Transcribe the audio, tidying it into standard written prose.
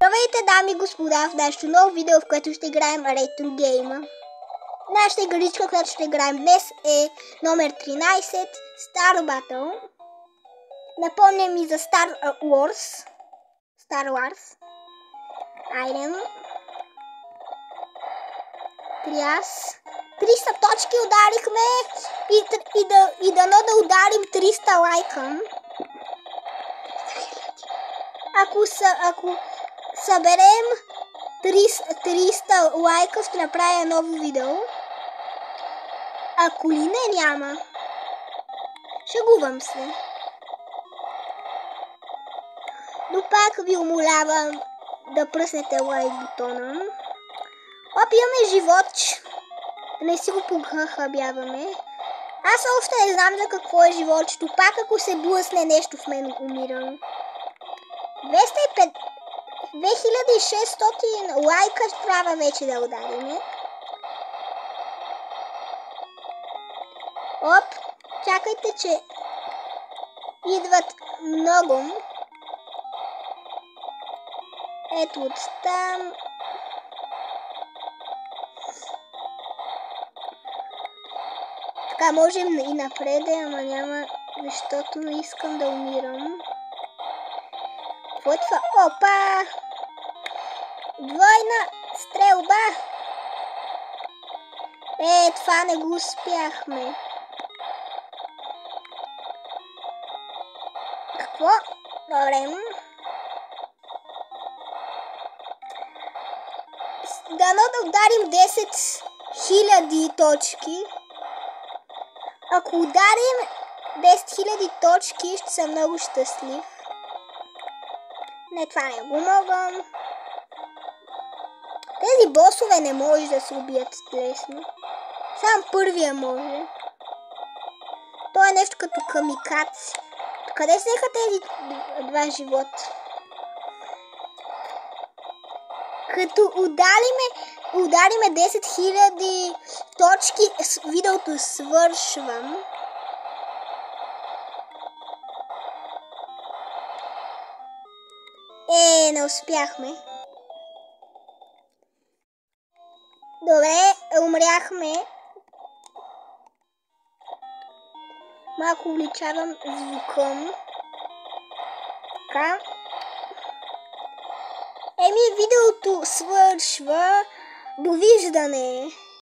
Здравейте, дами и господа, в нашето ново видео, в което ще играем Retro Game. Нашата игричка, която ще играем днес, е номер 13, Star Battle. Напомням и за Star Wars. Айде. 300 точки ударихме и дано да ударим 300 лайка. Ако съберем 300 лайка, ще направя ново видео. Ако ли не, няма. Шегувам се. Но пак ви умолявам да пръснете лайк бутона. Имаме живот. Не си го похабяваме. Аз още не знам за какво е животчето. Пак ако се блъсне нещо в мен, умирам. 2600 лайка трябва вече да ударим. Чакайте, че идват много. Ето от там. Така можем и напред, ама няма, защото не искам да умирам. Какво е това? Опа! Двойна стрелба! Това не го успяхме. Какво? Добре. Дано да ударим 10 000 точки. Ако ударим 10 000 точки, ще съм много щастлив. Не, това не го мога. Тези босове не може да се убият лесно. Сам първия може. То е нещо като камикадзе. Къде снеха тези два живота? Като удариме 10 000 точки, видеото свършвам. Не успяхме. Добре, умряхме. Малко увеличавам звука. Така. Видеото свършва. Довиждане.